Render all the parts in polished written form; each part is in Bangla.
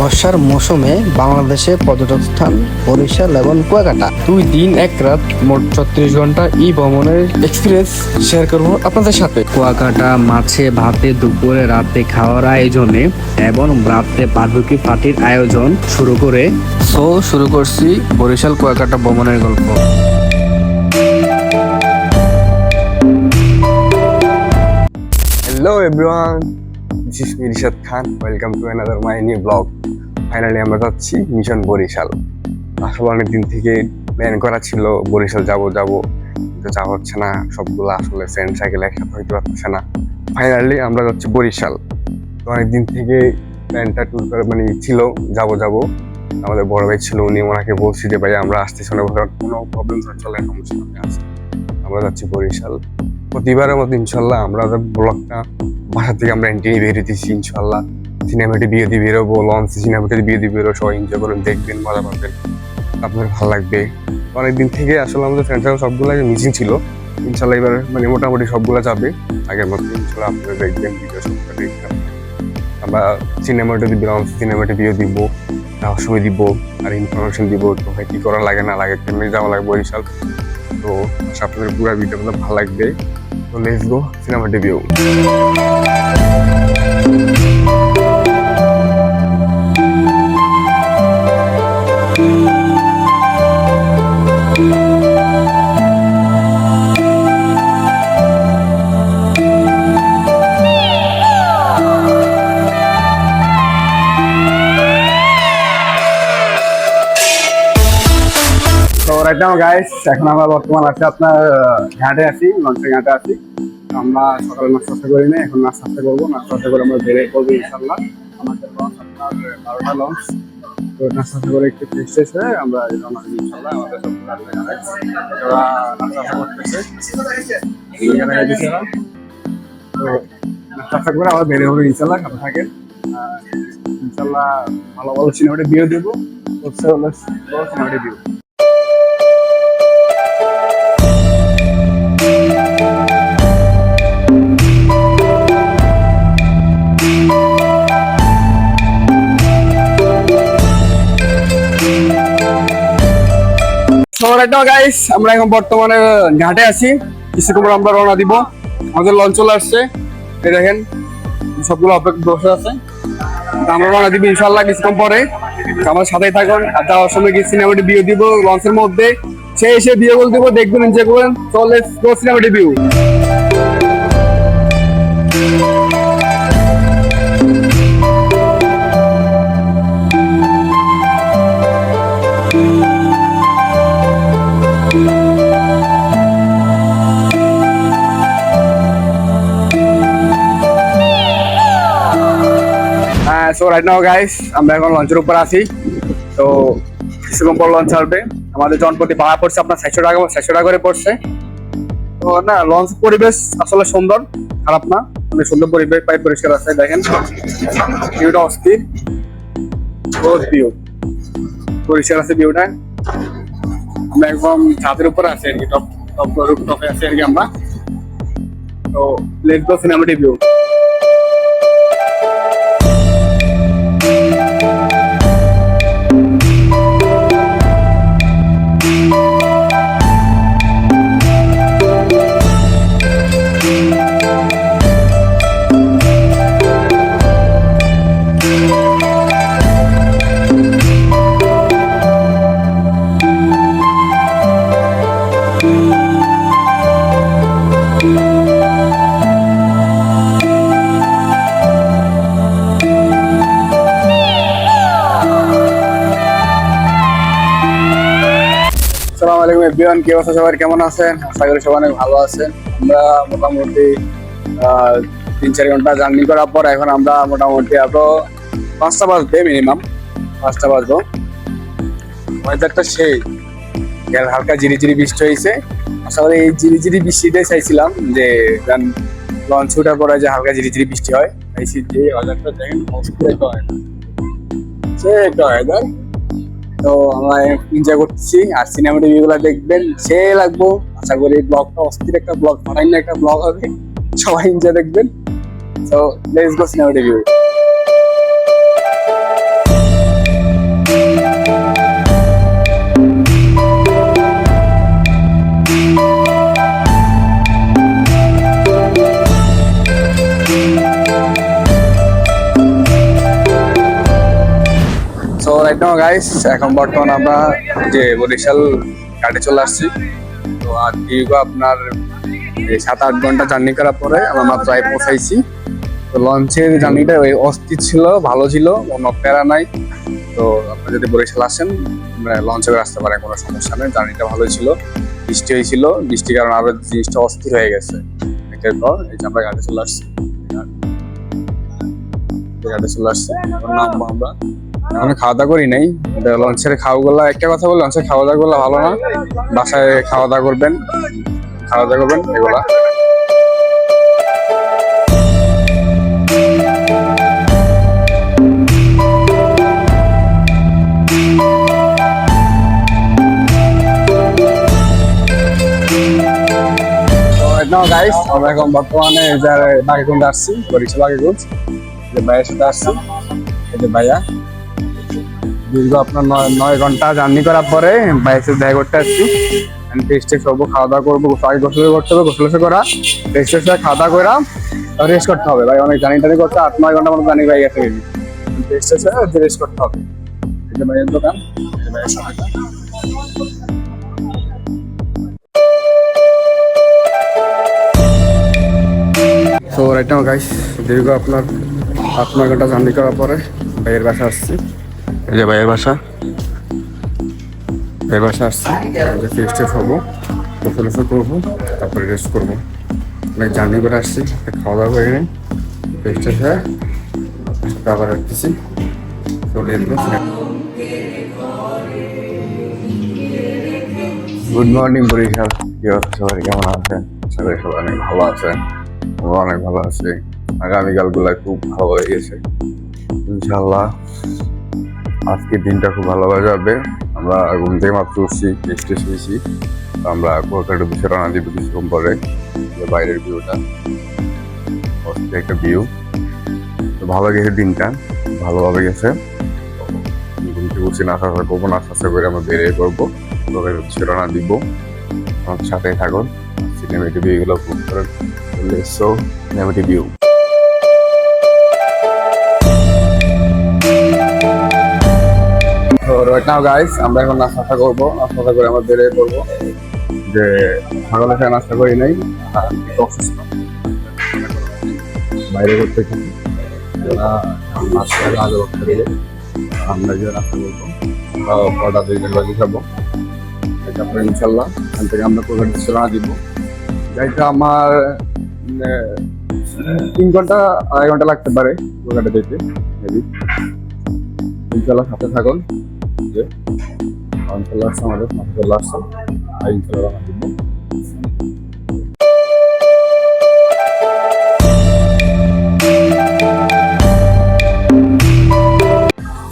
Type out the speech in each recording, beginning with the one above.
বর্ষার মৌসুমে বাংলাদেশে পর্যটক স্থান বরিশাল এবং কুয়াকাটা। 2 দিন 1 রাত মোট 34 ঘন্টা ই ভ্রমণের এক্সপিরিয়েন্স শেয়ার করবো আপনাদের সাথে। কুয়াকাটা মাছে ভাতে দুপুরে রাতে খাওয়ার আয়োজনে এবং রাতে বারবিকিউ পার্টির আয়োজন শুরু করে শুরু করছি বরিশাল কুয়াকাটা ভ্রমণের গল্প। Hello everyone, this is Mirshad Khan. Welcome to another my new blog. Finally আমরা যাচ্ছি মিশন বরিশাল। আসলে অনেক দিন থেকে প্ল্যান করা ছিল বরিশাল যাব কিন্তু যাওয়া হচ্ছে না। সবগুলো আসলে ফ্রেন্ড সাইকেল একসাথে হইতে পারতেছে না। ফাইনালি আমরা যাচ্ছি বরিশাল। তো অনেকদিন থেকে প্ল্যানটা ট্যুর করে ছিল যাব। আমাদের বড় ভাই ছিল, উনি ওনাকে বলছি যে ভাই আমরা আসতেছি না, কোনো প্রবলেম চলে সমস্যা আছে, আমরা যাচ্ছি বরিশাল। প্রতিবারের মতো ইনশাল্লাহ আমরা ব্লগটা বাসা থেকে আমরা এন্ট্রি বেরিয়েছি। ইনশাল্লাহ সিনেমাটি বিয়ে দিয়ে বেরোবো, লঞ্চ সিনেমাটি বিয়ে দিয়ে বেরোবো। সবাই এনজয় করুন, দেখবেন, মজা পাবেন, আপনাদের ভালো লাগবে। অনেকদিন থেকে আসলে আমাদের ফ্রেন্ড সার্কেল সবগুলো মিসিং ছিল। ইনশাল্লাহ এবার মোটামুটি সবগুলো যাবে আগের মতো। ইনশাল্লাহ আপনারা দেখবেন, ভিডিও সবগুলো দেখবেন। আমরা সিনেমাটি দিব, লঞ্চ সিনেমাটি বিয়ে দিব, যাওয়ার সময় দিব, আর ইনফরমেশন দিব কোথায় কী করা লাগে না লাগে, কেমনি যাওয়া লাগে বরিশাল। তো আপনাদের পুরো ভিডিও ভালো লাগবে। তো let's go cinema debut. Right now guys, এখন আমরা বর্তমান আছি আপনার ঘাটে আছি, লঞ্চের ঘাটে আছি। আমরা সকালে নাস্তা করি না, এখন নাস্তা করবো। নাস্তা করে আমরা বেরিয়ে পড়বো ইনশাল্লাহ। আমাদের লঞ্চ আপনার 12টা লঞ্চ। তো নাস্তা করে একটু ফ্রেশ হয়ে আমরা রওনা দিই ইনশাল্লাহ। আমাদের সব ওরা নাস্তা করতেছে, তো নাস্তা করে আবার বেরিয়ে পড়বো ইনশাল্লাহ। সাথে থাকেন, ইনশাল্লাহ ভালো ভালো সিনেমাটা ভিউ দেবো। সিনেমাটা ভিউ গাইস, আমরা এখন বর্তমানে ঘাটে আছি। কিছুক্ষণ পর আমরা রওনা দিব। আমাদের লঞ্চ চলে আসছে, এই দেখেন সবগুলো অপেক্ষা বসে আছে। আমরা রওনা দিব ইনশাল্লাহ কিছুক্ষণ পরে। আমার সাথেই থাকুন। আর যাওয়ার সময় কি সিনেমাটি ভিউ দিব লঞ্চের মধ্যে, সে এসে ভিডিও কল দিব, দেখবেন, এনজয় করবেন। চলে সিনেমাটি view. So right now guys, আমরা এখন লঞ্চের উপর আছি। তো কিছুক্ষণ পর লঞ্চ ছাড়বে। আমাদের জনপ্রতি ভাড়া পড়ছে আপনার 600 টাকা করে পড়ছে। তো না, লঞ্চ পরিবেশ আসলে সুন্দর, খারাপ না, অনেক সুন্দর পরিবেশ, পাই পরিষ্কার আছে। দেখেন ভিউটা অস্থির, ভিউ পরিষ্কার আছে ভিউটা। আমরা একদম ছাদের উপরে আছি আর কি, টপে আছি আর কি আমরা। তো লেটস গো সিনেমাটিক ভিউ। আসসালামু আলাইকুম এভরিওয়ান, কি অবস্থা সবার, কেমন আছেন? আশা করি সবাই অনেক ভালো আছেন। আমরা মোটামুটি 3-4 ঘন্টা জার্নি করার পর এখন আমরা মোটামুটি আরো 5টা বাজবে, মিনিমাম 5টা বাজবো। ওয়েদারটা সেই হালকা ঝিরিঝিরি বৃষ্টি হয়েছে। আশা করি এই ঝিরিঝিরি বৃষ্টিটাই চাইছিলাম, যে লঞ্চ উঠার পরে যে হালকা ঝিরিঝিরি বৃষ্টি হয়, যে ওয়েদারটা দেখেন একটা ওয়েদার। তো আমরা এনজয় করছি, আর সিনেমাটি ভিউগুলো দেখবেন, সে লাগবো। আশা করি ব্লগটা অস্থির একটা ব্লগ, ফাটাইলে একটা ব্লগ হবে, সবাই এনজয় দেখবেন। So let's go cinema review. Right now guys, এখন বর্তমান আমরা যে বরিশাল ঘাটে চলে আসছি। তো আর দীর্ঘ আপনার 7-8 ঘন্টা জার্নি করার পরে আমরা মাত্র পৌঁছাইছি। তো লঞ্চের জার্নিটা অস্থির ছিল, ভালো ছিল, কোনো প্যারা নাই। তো আপনারা যদি বরিশাল আসেন লঞ্চে করে আসতে পারেন, কোনো সমস্যা নেই। জার্নিটা ভালো ছিল, বৃষ্টি হয়েছিল, বৃষ্টির কারণে আবার জিনিসটা অস্থির হয়ে গেছে। এটার পর এই যে আমরা ঘাটে চলে আসছি, নামবো আমরা। আমরা খাওয়া দাওয়া করি নাই, লঞ্চের খাওয়াগুলা, একটা কথা বলি, লঞ্চের খাওয়া দাওয়া গুলো ভালো না। বাসায় খাওয়া দাওয়া করবেন এগুলা। গাইস, আমরা এখন বর্তমানে বাগেরকুন্ড আসছি, বরিশাল বাগেরকুন্ড। ভাইয়ের সাথে আসছি, এই যে ভাইয়া। দীর্ঘ আপনার 9 ঘন্টা জার্নি করার পরে ভাইয়ের সাথে দেখা করতে আসছি। টেস্টে করবো, খাওয়া দাওয়া করবো, আগে গোসল করতে হবে, গোসল করা, টেস্টে খাওয়া দাওয়া করে রেস্ট করতে হবে। ভাই অনেক জার্নি টানি করতে 8-9 ঘন্টা মতো জার্নি হয়ে গেছে, টেস্টে রেস্ট করতে হবে। এই যে ভাইয়ের দোকান, ভাইয়ের সাথে। তো রাইট নাও গাইস, দীর্ঘ আপনার 8-9 ঘন্টা জার্নি করার পরে ভাইয়ের বাসা আসছি। এই যে ভাইয়ের বাসা আসছি। ফ্রেশ ট্রেশ হবো, গোসল করবো, তারপরে রেস্ট করবো। অনেক জার্নি করে আসছি, খাওয়া দাওয়া করে নিই, ফ্রেশ ট্রেশ হয়ে আবার আসতেছি। গুড মর্নিং বরিশাল, কি অবস্থা সবাই, কেমন আছেন? সবাই অনেক ভালো আছেন, অনেক ভালো আছে। আগামীকাল গুলা খুব ভালো হয়ে গেছে ইনশাল্লাহ। আজকের দিনটা খুব ভালোভাবে যাবে। আমরা ঘুম থেকে মাত্র উঠছি, টেস্টে এসেছি। আমরা কুয়াকাটা বিষয় রানা দিব কিছুক্ষণ পরে। বাইরের ভিউটা একটা ভিউ, তো ভালো গেছে দিনটা, ভালোভাবে গেছে। ঘুম থেকে উঠছি, নাস্তা করবো, নাস্তা করে আমরা বেরিয়ে পড়বো, কুয়াকাটা বিষয় রানা দিব। আমাদের সাথে থাকুন, সিনেমেটিক ভিউ গুলো খুব করেন। So, cinematic view. তো রাইট নাও গাইস, আমরা এখন নাস্তা করবো, নাস্তা করে আমরা বেরিয়ে পড়বো। যে সকালে নাস্তা করি নাই, বাইরে করতে থাকি। আমরা যে নাস্তা করবো, কটা দিয়ে খাবো। তারপরে ইনশাল্লাহ এখান থেকে আমরা কলকাতা রওনা দিব। যাইতে আমার 3 ঘন্টা 2.5 ঘন্টা লাগতে পারে কলকাতা যেতে। ইনশাল্লাহ সাথে থাকুন। যে ইনশাল্লাহ আসছে, আমাদের মাঠে চলে আসছে, ইনশাল্লাহ রওনা দিব।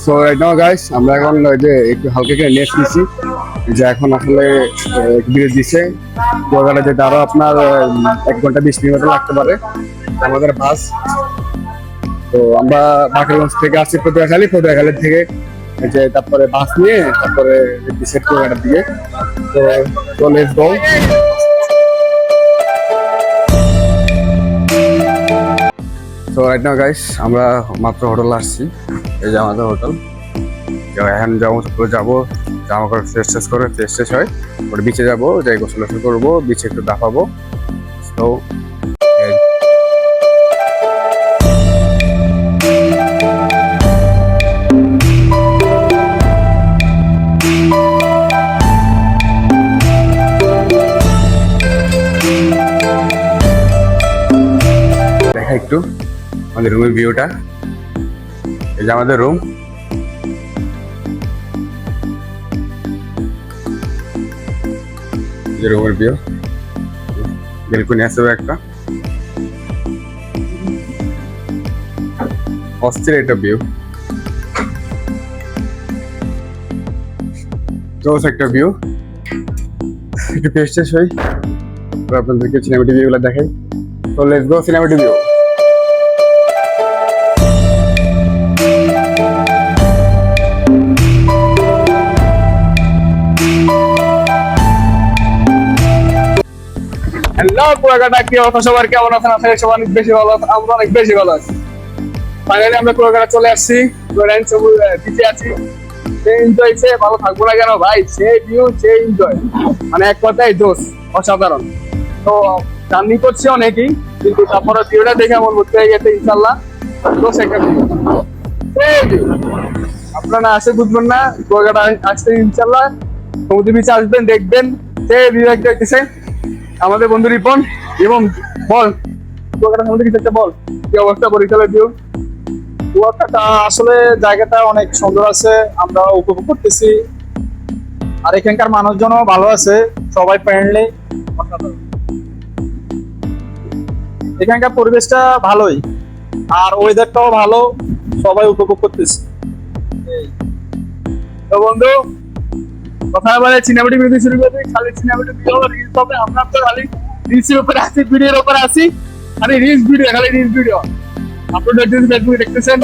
সো রাইট নাও গাইস, আমরা এখন যে একটু হালকা করে নেট নিচ্ছি, যে এখন আসলে বিরতি দিচ্ছে। কুয়াকাটা যেতে আরো আপনার 1 ঘন্টা 20 মিনিট লাগতে পারে আমাদের বাস। তো আমরা বাকেরগঞ্জ থেকে আসছি পটুয়াখালী থেকে যে তারপরে বাস নিয়ে তারপরে সেট কুয়াকাটার দিকে। তো লেটস গো। তো রাইট নাও গাইস, আমরা মাত্র হোটেল আসছি। এই যে আমাদের হোটেল। এখন যাবো জামা করে ফ্রেশ হয়, ওটা বিচে যাবো, যাই গোসল করবো, বিচে একটু দাফাবো। তো দেখা একটু আমাদের রুমের ভিউটা। এই যে আমাদের রুম, রুমের ভিউ, বেলকনি আছে একটা, অস্থির একটা ভিউ, জোস একটা ভিউ। একটু পেস্টেস হই, আপনাদেরকে সিনেমেটিক ভিউ গুলো দেখাই। তো let's go cinematic view. Hello Kuakata, কি অবস্থা সবার, কেমন আছেন? আশা করি সবাই অনেক বেশি ভালো আছে, আমরা অনেক বেশি ভালো আছি। ফাইনালি আমরা কুয়াকাটা চলে আসছি, বিচে আছি। সে এনজয়, সে ভালো থাকবো না কেন ভাই, সে ভিউ সে এনজয়, মানে এক কথায় জোস, অসাধারণ। তো জার্নি করছে অনেকেই, কিন্তু তারপরে ভিউটা দেখে আমার মধ্যে হয়ে গেছে ইনশাল্লাহ জোস একটা ভিউ। আপনারা আসে বুঝবেন না, কুয়াকাটা আসতে ইনশাল্লাহ সমুদ্র বিচে আসবেন, দেখবেন সে ভিউ একটা হইতেছে। আমাদের বন্ধু রিপন এবং বল কুয়াকাটা সমুদ্র কিছু একটা বল, কি অবস্থা বরিশালের ভিউ? কুয়াকাটা আসলে জায়গাটা অনেক সুন্দর আছে, আমরা উপভোগ করতেছি। আর এখানকার মানুষজনও ভালো আছে, সবাই ফ্রেন্ডলি। এখানকার পরিবেশটা ভালোই, আর ওয়েদারটাও ভালো, সবাই উপভোগ করতেছি। তো বন্ধু কথা বলে সিনেমাটিক ভিডিও শুরু করবে, খালি সিনেমাটিক ভিডিও রিলস হবে। আমরা তো খালি রিলসের উপরে আসি, ভিডিওর উপরে আসি, খালি রিলস ভিডিও, খালি রিলস ভিডিও আপলোড করতেছি, ফেসবুকে দেখতেছেন।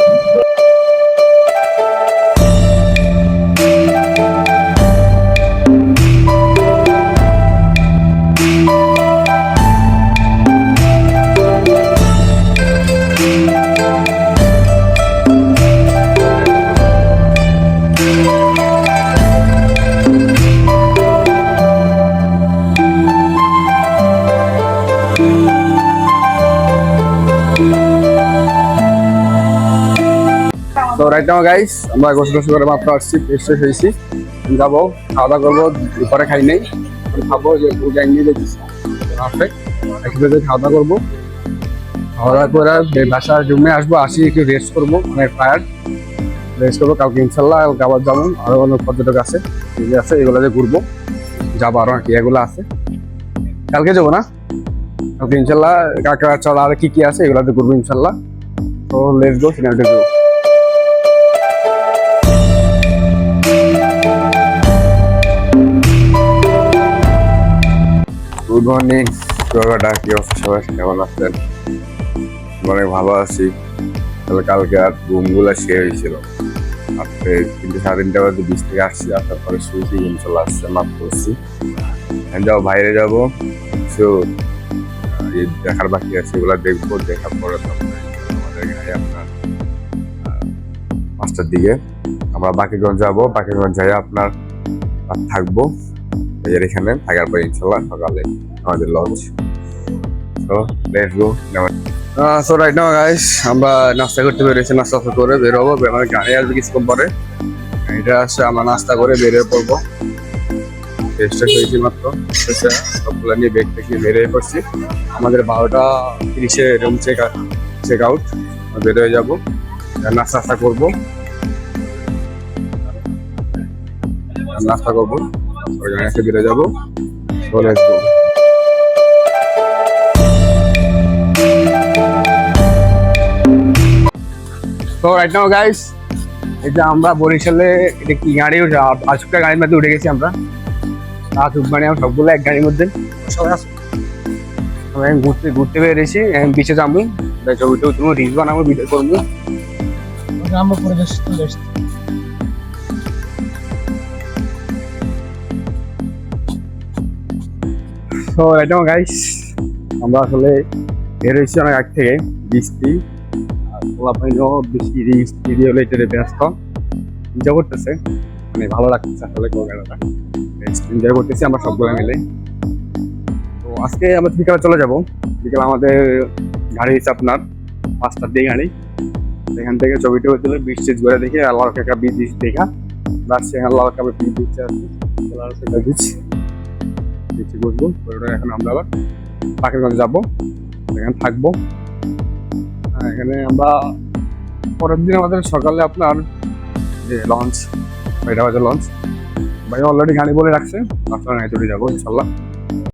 তো রাইট নাও গাইস, আমরা গোসল করে মাত্র আসছি, ফ্রেশ হয়েছি, যাবো খাওয়া দাওয়া করবো। দুপুরে খাই নাই, খাবো যে গ্যাং নিয়ে দেখছি আসে, একসাথে খাওয়া দাওয়া করবো। খাওয়া দাওয়া করে বাসার রুমে আসবো, আসি একটু রেস্ট করবো, অনেক টায়ার্ড, রেস্ট করবো। কালকে ইনশাল্লাহ আবার যাবো, আরো অনেক পর্যটক আছে এগুলো যে ঘুরবো, যাবো আরো কি এগুলো আছে, কালকে যাবো না, কালকে ইনশাল্লাহ কাকা চলা আর কি কি আছে এগুলোতে ঘুরবো ইনশাল্লাহ। তো let's go cinematic view. Good morning Kuakata, কি অবস্থা সবাই, কেমন আছেন? অনেক ভালো আছি। তাহলে কালকে আর ঘুমগুলো শেষ হয়েছিল, আজকে 3:30 বাজে বিচ থেকে আসছি, আসার পরে শুয়েছি, ঘুম চলে আসছে, মাফ করছি। যাও বাইরে যাবো, কিছু দেখার বাকি আছে, এগুলো দেখবো, দেখার পরে তারপরে আমাদের গাড়ি আপনার 5টার দিকে আমরা বাকিগঞ্জ যাবো, বাকিগঞ্জ যাই আপনার থাকবো এখানে, থাকার পরে ইনশাল্লাহ সকালে আমাদের লঞ্চ। তো let's go. So right now guys, আমরা নাস্তা করতে বেরিয়েছি, নাস্তা করে বের হবো, আমাদের গাড়ি আসবে কিছুক্ষণ পরে, এটা আসছে, আমরা নাস্তা করে বেরিয়ে পড়বো। টেস্টে হয়েছি মাত্র, সবগুলো নিয়ে বেগ থেকে বেরিয়ে পড়ছি। আমাদের 12:30 রুম চেক আউট, বের হয়ে যাবো, নাস্তা করবো, নাস্তা করবো, বেরো যাবো। তো লেটস গো। তো রাইট নাও গাইস, এটা আমরা বরিশালে, এটা কি গাড়ি, আজকের গাড়ির মধ্যে উঠে গেছি আমরা, মানে সবগুলো এক গাড়ির মধ্যে ঘুরতে বেরিয়েছি, বিচে যাবো, ছবি টবি তুলবো, রিলস বানাবো, ভিডিও করবো, গ্রাম্য পরিবেশ চলে এসছে। তো রাইট নাও গাইস, আমরা আসলে বের হয়েছি অনেক আগ থেকে, বৃষ্টি বৃষ্টি হলে এটা ব্যস্ত এনজয় করতেছে, মানে ভালো লাগতেছে আসলে কুয়াকাটাটা, এনজয় করতেছি আমরা সবগুলো মিলে। তো আজকে আমরা বিকালে চলে যাব, বিকালে আমাদের গাড়ি হচ্ছে আপনার 5টার দিকে গাড়ি, এখান থেকে ছবি টবি তুলে বিচ টিচ ঘুরে দেখি, আল্লাহ কাকা বিচ দেখা, রাজশাহী আল্লাহ কাকা বিচ আছে, বিচ বিচে বসবো। এখন আমরা আবার বাকেরগঞ্জ যাবো, এখানে থাকবো। এখানে আমরা পরের দিন আমাদের সকালে আপনার যে লঞ্চ, 9টা বাজে লঞ্চ, ভাই অলরেডি গাড়ি বলে রাখছে, আপনারা চলে যাবো ইনশাল্লাহ।